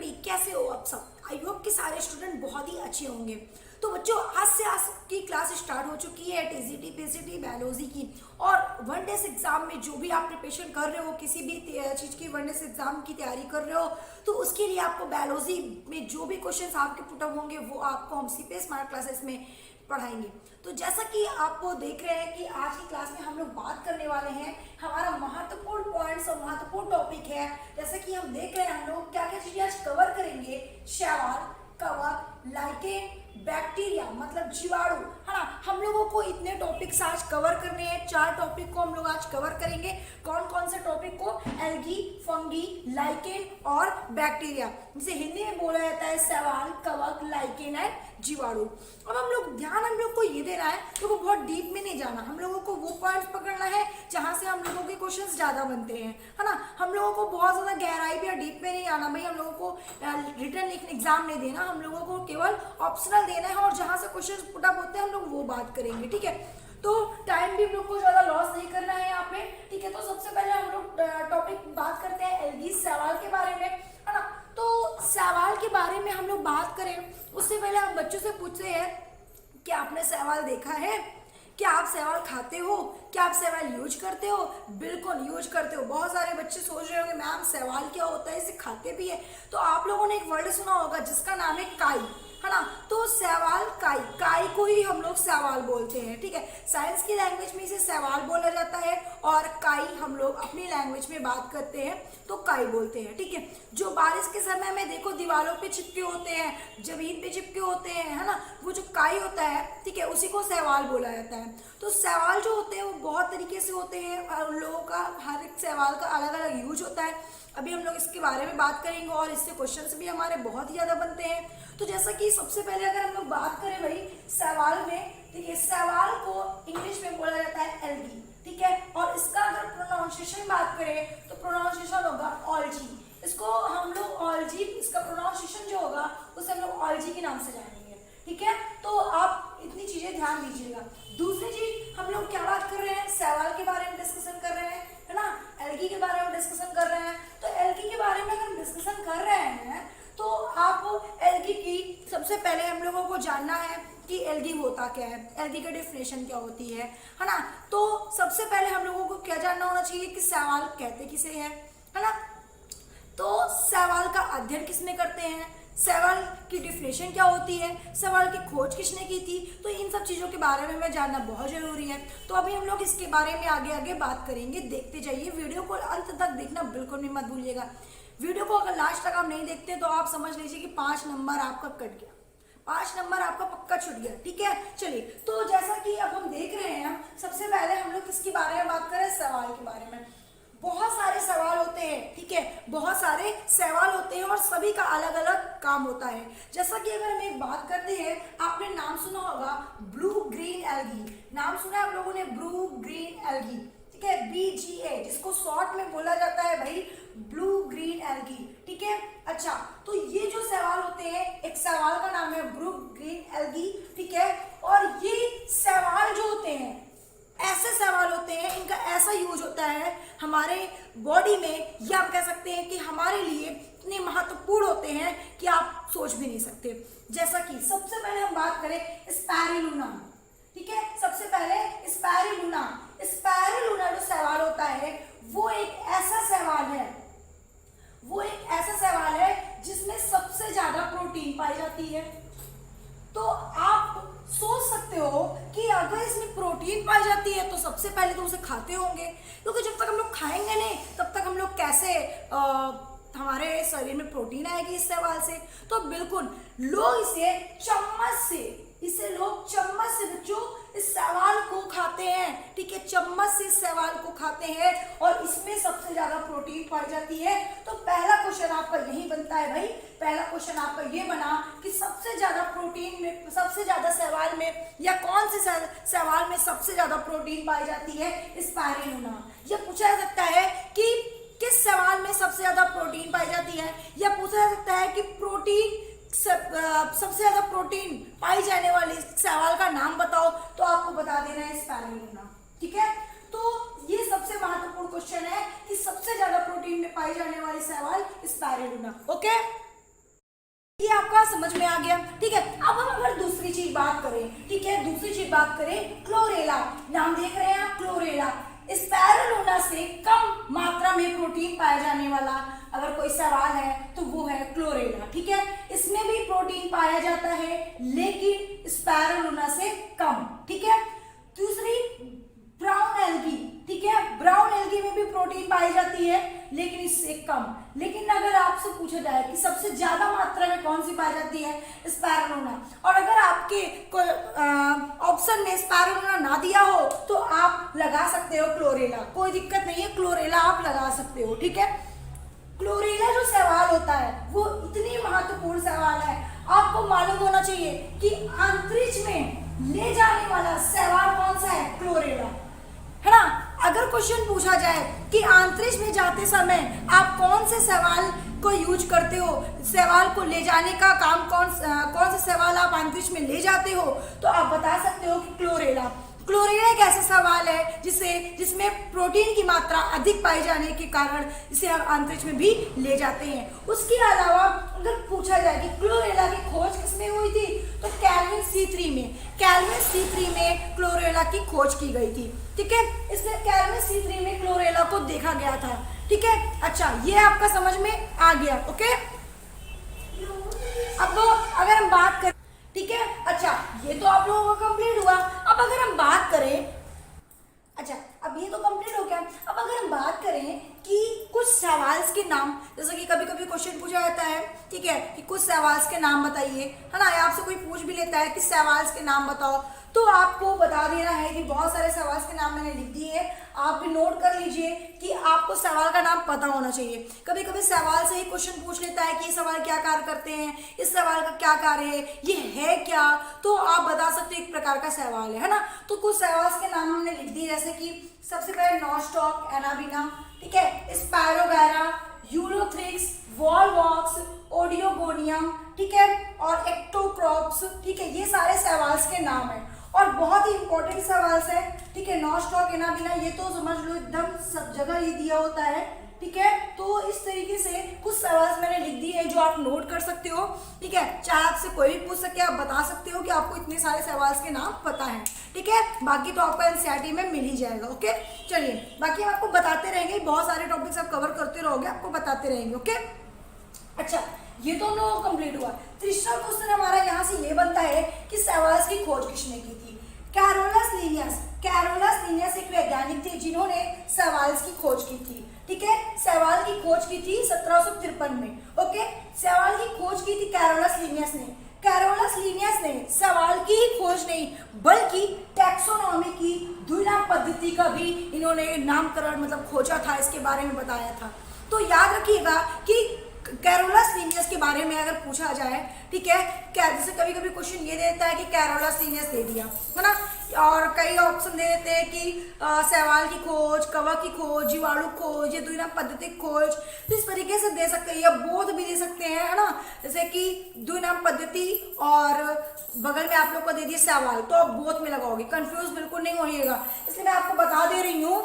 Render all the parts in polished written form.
Everybody, कैसे हो आप सब? आई होप कि सारे स्टूडेंट बहुत ही अच्छे होंगे। तो बच्चों, आज से आज की क्लास स्टार्ट हो चुकी है टीजीटी पीसीटी बायोलॉजी की। और वन डेज एग्जाम में जो भी आप प्रिपरेशन कर रहे हो, किसी भी चीज़ की वन डेज एग्जाम की तैयारी कर रहे हो, तो उसके लिए आपको बायोलॉजी में जो भी क्वेश्चन आपके पुटअप होंगे वो आपको हम सीपीएस स्मार्ट क्लासेस में पढ़ाएंगे। तो जैसा कि आपको देख रहे हैं कि आज की क्लास में हम लोग बात करने वाले हैं, हमारा महत्वपूर्ण पॉइंट्स और महत्वपूर्ण टॉपिक है। जैसे कि हम देख रहे हैं हम लोग क्या क्या चीजें आज कवर करेंगे। शैवाल, कवक, लाइकेन, बैक्टीरिया मतलब जीवाणु, है ना। हम लोगों को इतने टॉपिक्स आज कवर करने हैं। 4 टॉपिक को हम लोग आज कवर करेंगे। कौन कौन से टॉपिक को? एल्गी, फंगी, लाइकेन और बैक्टीरिया, जिसे हिंदी में बोला जाता है शैवाल, कवक, लाइकेन एंड जीवाणु। अब हम लोग ध्यान हम लोग को ये देना है, तो बहुत डीप में नहीं जाना। हम लोगों को वो पॉइंट्स पकड़ना है जहां से हम लोगों के क्वेश्चंस ज्यादा बनते हैं, है ना। हम लोगों को बहुत ज्यादा गहराई में या डीप में नहीं आना भाई। हम लोगों को रिटन एग्जाम नहीं देना, हम लोगों को केवल ऑप्शनल देना है और जहां से क्वेश्चंस पुटअप होते हैं हम लोग वो बात करेंगे, ठीक है। तो टाइम भी हम लोग को ज्यादा लॉस नहीं करना है यहाँ पे, ठीक है। तो सबसे पहले हम लोग टॉपिक बात करते हैं एल्गी, शैवाल के बारे में, है ना। तो शैवाल के बारे में हम लोग बात करें उससे पहले हम बच्चों से पूछते हैं कि आपने शैवाल देखा है? क्या आप शैवाल खाते हो? क्या आप शैवाल यूज करते हो? बिल्कुल यूज करते हो। बहुत सारे बच्चे सोच रहे होंगे मैम शैवाल क्या होता है, इसे खाते भी है। तो आप लोगों ने एक वर्ड सुना होगा जिसका नाम है काई, है ना। तो शैवाल काई, काई को ही हम लोग शैवाल बोलते हैं, ठीक है। साइंस की लैंग्वेज में इसे शैवाल बोला जाता है और काई हम लोग अपनी लैंग्वेज में बात करते हैं तो काई बोलते हैं, ठीक है। जो बारिश के समय में देखो दीवारों पे चिपके होते हैं, जमीन पे चिपके होते हैं, है ना, वो जो काई होता है, ठीक है, उसी को शैवाल बोला जाता है। तो शैवाल जो होते हैं वो बहुत तरीके से होते हैं और उन लोगों का हर एक शैवाल का अलग अलग यूज होता है। अभी हम लोग इसके बारे में बात करेंगे और इससे क्वेश्चंस भी हमारे बहुत ही ज़्यादा बनते हैं। तो जैसा कि सबसे पहले अगर हम लोग बात करें भाई शैवाल में, ठीक है, शैवाल को इंग्लिश में बोला जाता है एल्गी, ठीक है। और इसका अगर प्रोनाउंसिएशन बात करें तो प्रोनाउंसिएशन होगा ऑल्जी। इसको हम लोग ऑल्जी, इसका प्रोनाउंसिएशन जो होगा उसे हम लोग ऑल्जी के नाम से जानेंगे, ठीक है। तो आप इतनी चीजें ध्यान दीजिएगा। दूसरी चीज हम लोग क्या बात कर रहे हैं? शैवाल के बारे में डिस्कशन कर रहे हैं, है ना। एल्गी के बारे में डिस्कशन कर रहे हैं। तो एल्गी के बारे में अगर हम डिस्कशन कर रहे हैं तो आप एल्गी की सबसे पहले हम लोगों को जानना है कि एल्गी होता क्या है, एल्गी का डेफिनेशन क्या होती है ना। तो सबसे पहले हम लोगों को क्या जानना होना चाहिए कि शैवाल कहते किसे है ना। तो शैवाल का अध्ययन किसने करते हैं, शैवाल की डेफिनेशन क्या होती है, शैवाल की खोज किसने की थी। तो इन सब चीज़ों के बारे में हमें जानना बहुत जरूरी है। तो अभी हम लोग इसके बारे में आगे आगे बात करेंगे, देखते जाइए। वीडियो को अंत तक देखना बिल्कुल भी मत भूलिएगा। वीडियो को अगर लास्ट तक आप नहीं देखते तो आप समझ लीजिए कि 5 नंबर आपका कट गया, 5 नंबर आपका पक्का छूट गया, ठीक है। चलिए, तो जैसा कि अब हम देख रहे हैं, सबसे पहले हम लोग किसके बारे में बात करें? सवाल के बारे में। बहुत सारे सवाल होते हैं, ठीक है, बहुत सारे सवाल होते हैं और सभी का अलग अलग काम होता है। जैसा कि अगर हम एक बात करते हैं, आपने नाम सुना होगा ब्लू ग्रीन एल्गी, नाम सुना है आप लोगों ने ब्लू ग्रीन एल्गी, ठीक है, BGA, जिसको शॉर्ट में बोला जाता है भाई ब्लू ग्रीन एल्गी, ठीक है। अच्छा, तो ये जो सवाल होते हैं, एक सवाल का नाम है ब्लू ग्रीन एल्गी, ठीक है। और ये सवाल जो होते हैं ऐसे सवाल होते हैं, इनका ऐसा यूज होता है हमारे बॉडी में, या हम कह सकते हैं कि हमारे लिए इतने महत्वपूर्ण होते हैं कि आप सोच भी नहीं सकते। जैसा कि सबसे पहले हम बात करें स्पाइरुलिना, ठीक है। सबसे पहले स्पाइरुलिना, स्पाइरुलिना जो सवाल होता है वो एक ऐसा सवाल है, वो एक ऐसा सवाल है जिसमें सबसे ज्यादा प्रोटीन पाई जाती है। तो आप सोच सकते हो कि अगर इसमें प्रोटीन पाई जाती है तो सबसे पहले तो उसे खाते होंगे, क्योंकि जब तक हम लोग खाएंगे नहीं तब तक हम लोग कैसे हमारे शरीर में प्रोटीन आएगी इस सवाल से। तो बिल्कुल लोग इसे चम्मच से बच्चों इस सवाल को खाते हैं, ठीक है, चम्मच से इस सवाल को खाते हैं और इसमें सबसे ज्यादा प्रोटीन पाई जाती है। तो पहला क्वेश्चन आपका यही बनता है भाई, पहला क्वेश्चन आपका ये बना कि सबसे ज्यादा प्रोटीन में, सबसे ज्यादा सवाल में, या कौन से सवाल में सबसे ज्यादा प्रोटीन पाई जाती है? स्पाइरुलिना। यह पूछा जा सकता है कि किस सवाल में सबसे ज्यादा प्रोटीन पाई जाती है, या पूछा जा सकता है कि प्रोटीन सबसे ज्यादा प्रोटीन पाई जाने वाली सवाल का नाम बताओ, तो आपको बता देना है स्पाइरुलिना, ठीक है। तो ये सबसे महत्वपूर्ण क्वेश्चन है कि सबसे ज्यादा प्रोटीन में पाई जाने वाली सवाल स्पाइरुलिना, ओके। ये आपका समझ में आ गया, ठीक है। अब हम अगर दूसरी चीज बात करें, ठीक है, दूसरी चीज बात करें क्लोरेला, नाम देख रहे हैं आप क्लोरेला, स्पाइरुलिना से कम मात्रा में प्रोटीन पाया जाने वाला अगर कोई सवाल है तो वो है क्लोरेला, ठीक है। इसमें भी प्रोटीन पाया जाता है लेकिन स्पाइरुलिना से कम, ठीक है। दूसरी ब्राउन एल्गी, ठीक है, ब्राउन एल्गी में भी प्रोटीन पाई जाती है लेकिन इससे कम। लेकिन अगर आपसे पूछा जाए कि सबसे ज्यादा मात्रा में कौन सी पाई जाती है, स्पाइरुलिना, और अगर आपके ऑप्शन में स्पाइरुलिना ना दिया हो तो आप लगा सकते हो क्लोरेला, कोई दिक्कत नहीं है, क्लोरेला आप लगा सकते हो, ठीक है। क्लोरेला जो सवाल होता है वो इतनी महत्वपूर्ण सवाल है, आपको मालूम होना चाहिए कि अंतरिक्ष में ले जाने वाला सवाल कौन सा है, क्लोरेला, है ना। अगर क्वेश्चन पूछा जाए कि अंतरिक्ष में जाते समय आप कौन से सवाल को यूज करते हो, सवाल को ले जाने का काम कौन से सवाल आप अंतरिक्ष में ले जाते हो, तो आप बता सकते हो कि क्लोरेला। क्लोरेला एक ऐसा सवाल है जिसमें प्रोटीन की मात्रा अधिक पाई जाने के कारण इसे हम अंतरिक्ष में भी ले जाते हैं। उसके अलावा अगर पूछा जाए कि क्लोरेला की खोज किसमें हुई थी, तो कैल्विन C3 में क्लोरेला की खोज की गई थी, ठीक है। इसलिए कैल्विन C3 में क्लोरेला को देखा गया था, ठीक है। अच्छा, ये आपका समझ में आ गया, ओके। अब अगर हम बात करें, ठीक है, अच्छा, ये तो आप लोगों का कंप्लीट हुआ। अब अगर हम बात करें, अच्छा, अब ये तो कंप्लीट हो गया। अब अगर हम बात करें कि कुछ सवाल के नाम, जैसे कि कभी कभी क्वेश्चन पूछा जाता है, ठीक है, कि कुछ सवाल के नाम बताइए, है ना, या आपसे कोई पूछ भी लेता है कि सवाल के नाम बताओ, तो आपको बता देना है कि बहुत सारे सवाल के नाम मैंने लिख दिए हैं, आप भी नोट कर लीजिए कि आपको सवाल का नाम पता होना चाहिए। कभी कभी सवाल से ही क्वेश्चन पूछ लेता है कि ये सवाल क्या कार्य करते हैं, इस सवाल का क्या कार्य है, ये है क्या, तो आप बता सकते हो एक प्रकार का सवाल है ना। तो कुछ सवाल के नाम हमने लिख दिए, जैसे कि सबसे पहले नॉस्टॉक एनाबिना, ठीक है, स्पायरोगैरा, यूलोथ्रिक्स, वॉलवॉक्स, ओडियोगोनियम, ठीक है, और एक्टोक्रॉप्स, ठीक है, ये सारे सवाल के नाम है और बहुत ही इंपॉर्टेंट सवाल है, ठीक है। नॉस्टॉक एनाबिना, ये तो समझ लो एकदम सब जगह ये दिया होता है, ठीक है। तो इस तरीके से कुछ सवाल मैंने लिख दिए हैं जो आप नोट कर सकते हो, ठीक है। चाहे आपसे कोई भी पूछ सके, आप बता सकते हो कि आपको इतने सारे सवाल के नाम पता है, ठीक है। बाकी तो आपको एनसीईआरटी में मिल ही जाएगा, ओके। चलिए, बाकी हम आपको बताते रहेंगे, बहुत सारे टॉपिक्स आप कवर करते रहोगे, आपको बताते रहेंगे, ओके। अच्छा, ये तो हम लोगों को कंप्लीट हुआ। तीसरा क्वेश्चन हमारा यहाँ से ये बनता है कि सवाल की खोज किसने की थी। कैरोलस लीनियस एक वैज्ञानिक थे जिन्होंने सवाल की खोज की थी, ठीक है। सवाल की खोज की थी 1753 में, ओके। सवाल की खोज की थी कैरोलस लीनियस ने। कैरोलस लीनियस ने सवाल की ही खोज नहीं बल्कि टैक्सोनॉमी की द्विनाम पद्धति का भी इन्होंने नामकरण मतलब खोजा था, इसके बारे में बताया था। तो याद रखिएगा कि कैरोलस लीनियस के बारे में अगर पूछा जाए, ठीक है, क्या जैसे कभी कभी क्वेश्चन ये देता है कि कैरोलस लीनियस दे दिया, है ना, और कई ऑप्शन दे देते हैं कि सवाल की खोज, कवक की खोज, जीवाणु खोज, या द्विनाम पद्धति खोज, तो इस तरीके से दे सकते हैं, या बोध भी दे सकते हैं, है ना। जैसे कि द्विनाम पद्धति और बगल में आप लोग को दे दिए सवाल, तो आप बोध में लगाओगे, कंफ्यूज बिल्कुल नहीं होइएगा। इसलिए मैं आपको बता दे रही हूँ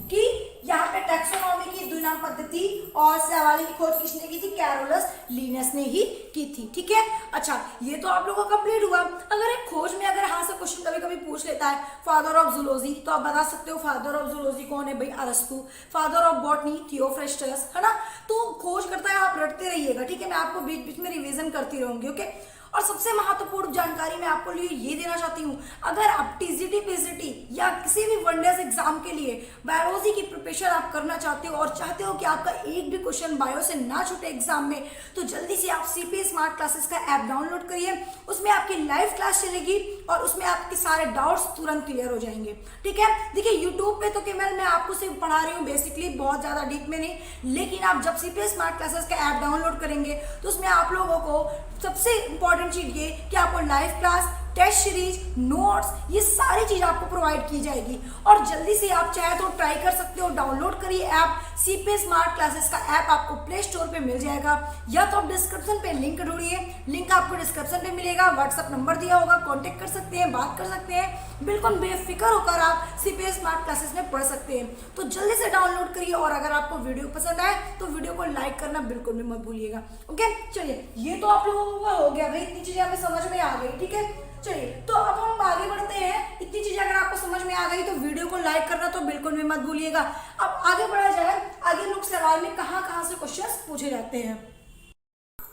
कि यहाँ पे टैक्सोनॉमी की द्विनाम पद्धति और सवाल की खोज किसने की थी, कैरोलस लीनियस ने ही की थी, ठीक है। अच्छा, ये तो आप लोगों का कंप्लीट हुआ। अगर एक खोज में अगर यहाँ से क्वेश्चन कभी कभी पूछ लेता है फादर ऑफ जूलॉजी, तो आप बता सकते हो फादर ऑफ जूलॉजी कौन है, भाई अरस्तु। फादर ऑफ बॉटनी थियोफ्रेस्टस, है ना। तो खोज करता है, आप रटते रहिएगा, ठीक है। मैं आपको बीच बीच में रिवीजन करती रहूंगी, ओके। और सबसे महत्वपूर्ण जानकारी मैं आपको लिए ये देना चाहती हूँ, अगर आप टीजीटी पीजीटी या किसी भी वनडेज एग्जाम के लिए बायोलॉजी की प्रिपरेशन आप करना चाहते हो और चाहते हो कि आपका एक भी क्वेश्चन बायो से ना छूटे एग्जाम में, तो जल्दी से आप सीपी स्मार्ट क्लासेस का ऐप डाउनलोड करिए। उसमें आपकी लाइव क्लास चलेगी और उसमें आपके सारे डाउट्स तुरंत क्लियर हो जाएंगे, ठीक है। देखिए, यूट्यूब पे तो केवल मैं आपको सिर्फ पढ़ा रही हूँ बेसिकली, बहुत ज्यादा डीप में नहीं, लेकिन आप जब सीपी स्मार्ट क्लासेस का ऐप डाउनलोड करेंगे तो उसमें आप लोगों को सबसे इंपॉर्टेंट चीज ये कि आपको live class, test series, notes, ये सारी चीज़ आपको प्रोवाइड की जाएगी। और जल्दी से आप चाहे तो ट्राई कर सकते हो, डाउनलोड करिए ऐप। CP स्मार्ट क्लासेस का ऐप आपको प्ले स्टोर पे मिल जाएगा, या तो आप डिस्क्रिप्शन पे लिंक ढूंढिए, लिंक आपको डिस्क्रिप्शन पे मिलेगा, व्हाट्सअप नंबर दिया होगा, कॉन्टेक्ट कर सकते हैं, बात कर सकते हैं, बिल्कुल बेफिक्र होकर आप CP स्मार्ट क्लासेस में पढ़ सकते हैं। तो जल्दी से डाउनलोड करिए, और अगर आपको वीडियो पसंद आए तो वीडियो को लाइक करना बिल्कुल भी मत भूलिएगा। ओके, चलिए ये तो आप लोगों का हो गया भाई, इतनी चीजें हमें समझ में आ गई। ठीक है, चलिए तो अब हम आगे बढ़ते हैं। इतनी चीजें अगर आपको समझ में आ गई तो वीडियो को लाइक करना तो बिल्कुल भी मत भूलिएगा। अब आगे बढ़ा जाए, आगे लोग सवाल में कहाँ से क्वेश्चंस पूछे जाते हैं,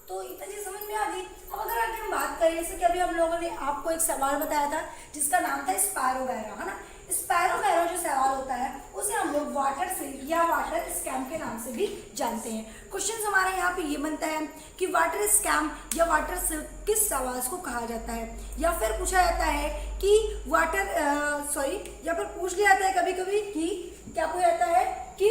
तो इतनी चीज समझ में आ गई। अब अगर हम बात करें, जैसे कि अभी हम लोगों ने आपको एक सवाल बताया था जिसका नाम था स्पैरोगैरा, है ना। स्पैरोगैरा जो सवाल होता है उसे हम लोग वाटर सिल्क या वाटर स्कैम के नाम से भी जानते हैं। क्वेश्चन हमारे यहाँ पे ये बनता है कि वाटर स्कैम या वाटर सिल्क किस सवाल को कहा जाता है, या फिर पूछा जाता है कि या फिर पूछ लिया जाता है कभी कभी कि क्या पूछा जाता है कि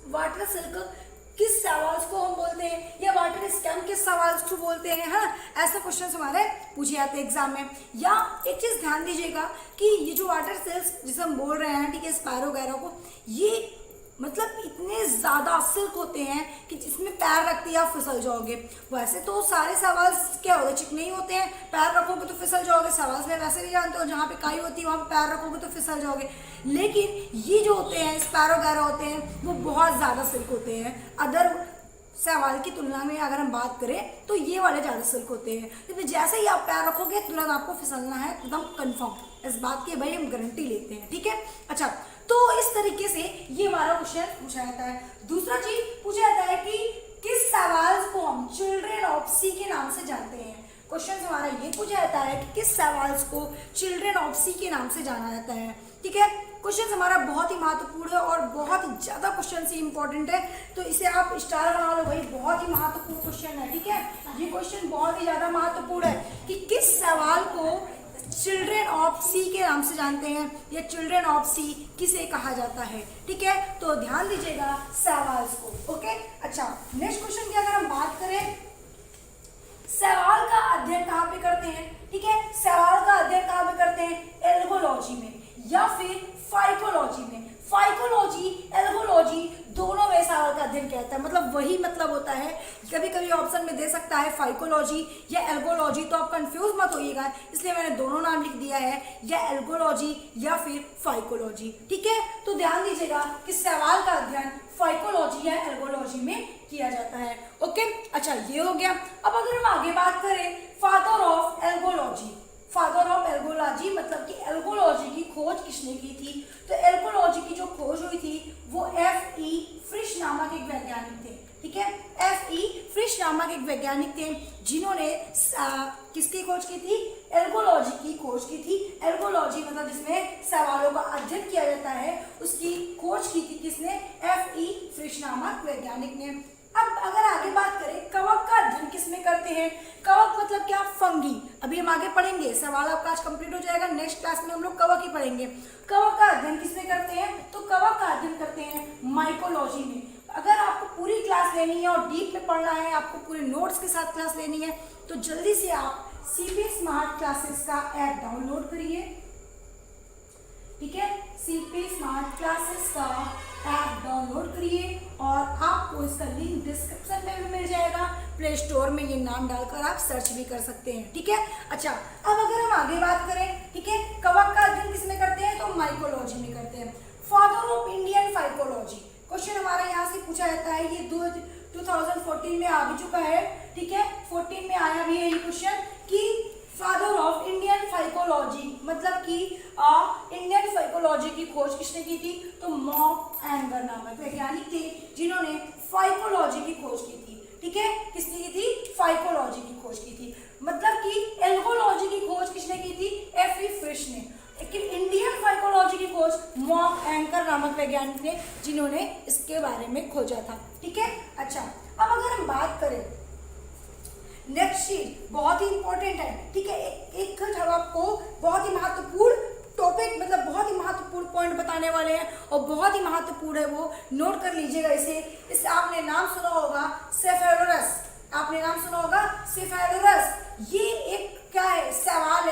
वाटर सिल्क किस सवाल को हम बोलते हैं, या वाटर स्कैम किस सवाल को बोलते हैं, है ना। ऐसा क्वेश्चन हमारे पूछे जाते हैं एग्जाम में। या एक चीज ध्यान दीजिएगा कि ये जो वाटर सेल्स जिसे हम बोल रहे हैं, ठीक है, स्पैरोगैरा को, ये मतलब इतने ज्यादा सिल्क होते हैं कि जिसमें पैर रखते ही आप फिसल जाओगे। वैसे तो सारे सवाल क्या होते हैं, चिकने ही होते हैं, पैर रखोगे तो फिसल जाओगे। सवाल में वैसे भी जानते हो, जहाँ पे काई होती है वहाँ पे पैर रखोगे तो फिसल जाओगे। लेकिन ये जो होते हैं स्पैरोगैरा होते हैं वो बहुत ज्यादा सिल्क होते हैं। अदर सवाल की तुलना में अगर हम बात करें तो ये वाले ज्यादा सिल्क होते हैं, क्योंकि जैसे ही आप पैर रखोगे तुरंत आपको फिसलना है, एकदम कंफर्म। इस बात की भाई हम गारंटी लेते हैं। ठीक है, अच्छा, तो इस तरीके से ये हमारा क्वेश्चन पूछा जाता है। दूसरा चीज पूछा जाता है कि किस सवाल को हम चिल्ड्रेन ऑफ सी के नाम से जानते हैं। क्वेश्चन हमारा ये पूछा जाता है कि किस सवाल को चिल्ड्रेन ऑफ सी के नाम से जाना जाता है। ठीक है, क्वेश्चन हमारा बहुत ही महत्वपूर्ण है और बहुत ही ज्यादा क्वेश्चन से इंपॉर्टेंट है, तो इसे आप स्टार बना लो भाई, बहुत ही महत्वपूर्ण क्वेश्चन है। ठीक है, ये क्वेश्चन बहुत ही ज्यादा महत्वपूर्ण है कि किस सवाल को चिल्ड्रेन ऑफ सी के नाम से जानते हैं, या चिल्ड्रेन ऑफ सी किसे कहा जाता है। ठीक है, तो ध्यान दीजिएगा सवाल को। ओके, अच्छा, नेक्स्ट क्वेश्चन की अगर हम बात करें, सवाल का अध्ययन कहाँ पे करते हैं। ठीक है, सवाल का अध्ययन कहाँ पे करते हैं, एल्गोलॉजी में या फिर फाइकोलॉजी में। फाइकोलॉजी, एल्गोलॉजी दोनों में सवाल का अध्ययन किया जाता है, मतलब वही मतलब होता है। कभी कभी ऑप्शन में दे सकता है फाइकोलॉजी या एल्गोलॉजी, तो आप कंफ्यूज मत होइएगा, इसलिए मैंने दोनों नाम लिख दिया है, या एल्गोलॉजी या फिर फाइकोलॉजी। ठीक है, तो ध्यान दीजिएगा कि सवाल का अध्ययन फाइकोलॉजी या एल्गोलॉजी में किया जाता है। ओके, अच्छा, ये हो गया। अब अगर हम आगे बात करें, father of algology. Father of algology मतलब कि एल्गोलॉजी की खोज किसने की थी, तो एल्गोलॉजी की जो खोज हुई थी वो F.E. फ्रिश नामक एक वैज्ञानिक थे। ठीक है, F.E. फ्रिश नामक एक वैज्ञानिक थे जिन्होंने किसकी खोज की थी, एल्गोलॉजी की खोज की थी। एल्गोलॉजी मतलब जिसमें सवालों का अध्ययन किया जाता है, उसकी खोज की थी किसने, F.E. फ्रिश नामक वैज्ञानिक ने। अब अगर आगे बात करें, कवक का अध्ययन किसमें करते हैं। कवक मतलब क्या, फंगी। अभी हम आगे पढ़ेंगे, सवाल आपका आज कंप्लीट हो जाएगा, नेक्स्ट क्लास में हम लोग कवक ही पढ़ेंगे। कवक का अध्ययन किसमें करते हैं, तो कवक का अध्ययन करते हैं माइकोलॉजी में। अगर आपको पूरी क्लास लेनी है और डीप में पढ़ना है, आपको पूरे नोट्स के साथ क्लास लेनी है, तो जल्दी से आप CP स्मार्ट क्लासेस का ऐप डाउनलोड करिए। ठीक है, CP स्मार्ट क्लासेस का ऐप डाउनलोड करिए, और आपको इसका लिंक डिस्क्रिप्शन में भी मिल जाएगा। प्ले स्टोर में ये नाम डालकर आप सर्च भी कर सकते हैं। ठीक है, अच्छा, अब अगर हम आगे बात करें, ठीक है, कवक का अध्ययन किसमें करते हैं, तो माइकोलॉजी में करते हैं। Father of Indian phycology, question हमारा यहाँ से पूछा जाता है, ये 2014 में आ भी चुका है। ठीक है, 14 में आया भी है ये क्वेश्चन कि फादर ऑफ इंडियन फाइकोलॉजी मतलब कि इंडियन फाइकोलॉजी की खोज किसने की थी, तो मॉक एंगर नामक वैज्ञानिक थे जिन्होंने फाइकोलॉजी की खोज की थी। ठीक है, किसने की थी, फाइकोलॉजी की खोज की थी। मतलब कि एल्गोलॉजी की खोज किसने की थी, F.E. फ्रिश ने, लेकिन इंडियन फाइकोलॉजी की खोज मॉक एंकर नामक वैज्ञानिक ने जिन्होंने इसके बारे में खोजा था। ठीक है, अच्छा, अब अगर हम बात करें नेक्स्ट चीज बहुत ही इंपॉर्टेंट है। ठीक है, एक हम आपको बहुत ही महत्वपूर्ण टॉपिक, मतलब बहुत ही महत्वपूर्ण पॉइंट बताने वाले हैं, और बहुत ही महत्वपूर्ण है, वो नोट कर लीजिएगा इसे आपने नाम सुना होगा सेफेरोरस। आपने नाम सुना होगा सेफेरोरस। ये एक क्या है, सवाल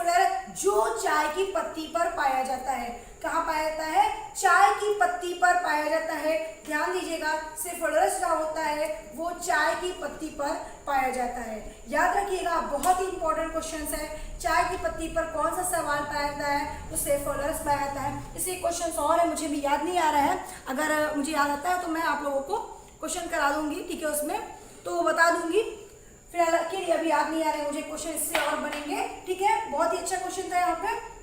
C जो चाय की पत्ती पर पाया जाता है। कहाँ पाया जाता है? चाय की पत्ती पर पाया जाता है। ध्यान दीजिएगा, C जो होता है वो चाय की पत्ती पर पाया जाता है। याद रखिएगा, बहुत ही इंपॉर्टेंट क्वेश्चन है। चाय की पत्ती पर कौन सा सवाल पाया जाता है? तो C पाया जाता है। इसे क्वेश्चन और है, मुझे भी याद नहीं आ रहा है, अगर मुझे याद आता है तो मैं आप लोगों को क्वेश्चन करा दूंगी, ठीक है, उसमें तो बता दूंगी। फिलहाल के लिए अभी याद नहीं आ रहे मुझे क्वेश्चन, इससे और बनेंगे, ठीक है। बहुत ही अच्छा क्वेश्चन था यहाँ पे।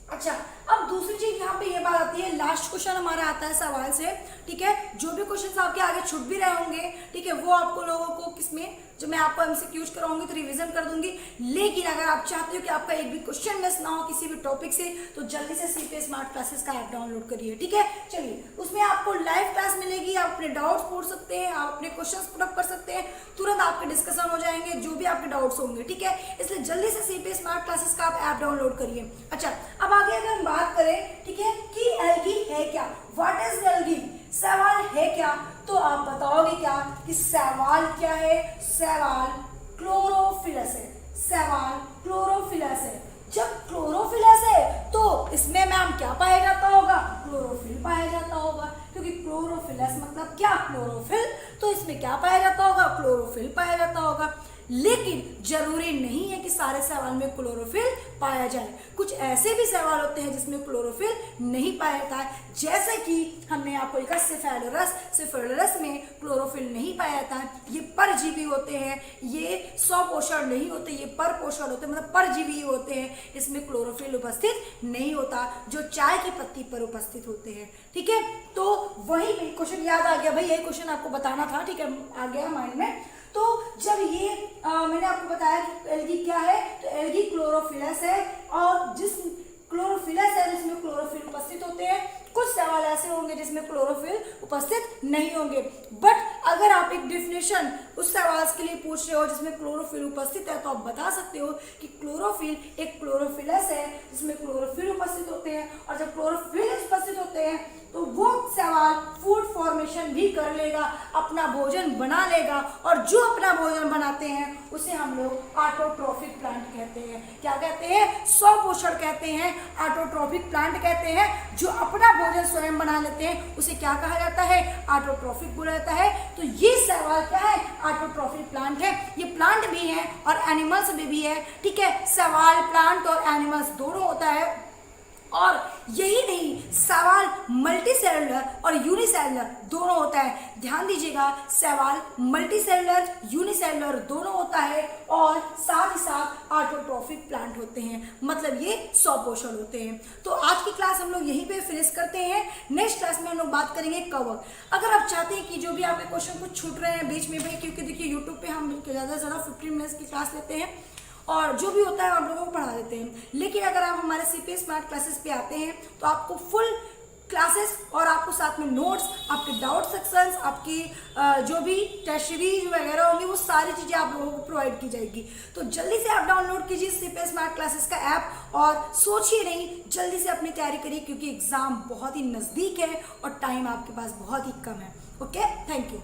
अच्छा, अब दूसरी चीज यहाँ पे ये बात आती है, लास्ट क्वेश्चन हमारा आता है सवाल से, ठीक है। जो भी क्वेश्चन आपके आगे छूट भी रहे होंगे, ठीक है, वो आपको लोगों को किसमें, जो मैं आपको MCQs कराऊंगी तो रिवीजन कर दूंगी। लेकिन अगर आप चाहते हो कि आपका एक भी क्वेश्चन मिस ना हो किसी भी टॉपिक से, तो जल्दी से CPA स्मार्ट क्लासेस का ऐप डाउनलोड करिए, ठीक है। चलिए, उसमें आपको लाइव क्लास मिलेगी, आप अपने डाउट्स पूछ सकते हैं, आप अपने क्वेश्चन पुट अप कर सकते हैं, तुरंत आपके डिस्कशन हो जाएंगे जो भी आपके डाउट्स होंगे, ठीक है। इसलिए जल्दी से CPA स्मार्ट क्लासेस का आप ऐप डाउनलोड करिए। अच्छा, अब आगे अगर हम बात करें, ठीक है, कि एल्गी है क्या, व्हाट इज एल्गी, सवाल है क्या, तो आप बताओगे क्या कि सवाल क्या है? सवाल क्लोरोफिलस है। सवाल क्लोरोफिलस है। जब क्लोरोफिलस है तो इसमें मैम क्या पाया जाता होगा? क्लोरोफिल पाया जाता होगा, क्योंकि क्लोरोफिलस मतलब क्या? क्लोरोफिल। तो इसमें क्या पाया जाता होगा? क्लोरोफिल पाया जाता होगा। लेकिन जरूरी नहीं है कि सारे सवाल में क्लोरोफिल पाया जाए, कुछ ऐसे भी सवाल होते हैं जिसमें क्लोरोफिल नहीं पाया जाता है, जैसे कि हमने आपको लिखा सिफेलोरस में क्लोरोफिल नहीं पाया जाता है। ये परजीवी होते हैं, ये स्वपोषण नहीं होते, ये परपोषण होते हैं, मतलब परजीवी होते हैं, इसमें क्लोरोफिल उपस्थित नहीं होता, जो चाय की पत्ती पर उपस्थित होते हैं, ठीक है। तो वही क्वेश्चन याद आ गया भाई, यही क्वेश्चन आपको बताना था, ठीक है, आ गया माइंड में। तो जब ये मैंने आपको बताया कि एल्गी क्या है, तो एल्गी क्लोरोफिलस है, और जिस क्लोरोफिलस है जिसमें क्लोरोफिल उपस्थित होते हैं। कुछ सवाल ऐसे होंगे जिसमें क्लोरोफिल उपस्थित नहीं होंगे, बट अगर आप एक डिफिनेशन उस सवाल के लिए पूछ रहे हो जिसमें क्लोरोफिल उपस्थित है, तो आप बता सकते हो कि क्लोरोफिल एक क्लोरोफिलस है जिसमें क्लोरोफिल उपस्थित होते हैं, और जब क्लोरोफिल उपस्थित होते हैं तो वो सवाल फूड फॉर्मेशन भी कर लेगा, अपना भोजन बना लेगा, और जो अपना भोजन बनाते हैं उसे हम लोग ऑटोट्रोफिक प्लांट कहते हैं। क्या कहते हैं? स्वपोषण कहते हैं, ऑटोट्रोफिक प्लांट कहते हैं। जो अपना भोजन स्वयं बना लेते हैं उसे क्या कहा जाता है? ऑटोट्रोफिक बोला जाता है। तो ये सवाल क्या है? ऑटोट्रोफिक प्लांट है। ये प्लांट भी है और एनिमल्स में भी है, ठीक है। सवाल प्लांट और एनिमल्स दोनों होता है, और यही नहीं, सवाल मल्टीसेलुलर और यूनिसेलुलर दोनों होता है। ध्यान दीजिएगा, सवाल मल्टीसेलुलर यूनिसेलुलर दोनों होता है, और साथ ही साथ ऑटोट्रोफिक प्लांट होते हैं, मतलब ये स्वपोषण होते हैं। तो आज की क्लास हम लोग यहीं पे फिनिश करते हैं। नेक्स्ट क्लास में हम लोग बात करेंगे कवक। अगर आप चाहते हैं कि जो भी आपके क्वेश्चन कुछ छूट रहे हैं बीच में भी, क्योंकि देखिए यूट्यूब पे हम ज़्यादा से ज़्यादा 15 मिनट्स की क्लास लेते हैं, और जो भी होता है आप लोगों को पढ़ा देते हैं। लेकिन अगर आप हमारे CPA स्मार्ट क्लासेस पे आते हैं तो आपको फुल क्लासेस और आपको साथ में नोट्स, आपके डाउट सेक्शंस, आपकी जो भी टेस्ट सीरीज वगैरह होंगी, वो सारी चीज़ें आप लोगों को प्रोवाइड की जाएगी। तो जल्दी से आप डाउनलोड कीजिए CPA स्मार्ट क्लासेस का ऐप, और सोचिए नहीं, जल्दी से अपनी तैयारी करिए, क्योंकि एग्ज़ाम बहुत ही नज़दीक है और टाइम आपके पास बहुत ही कम है। Okay, thank you.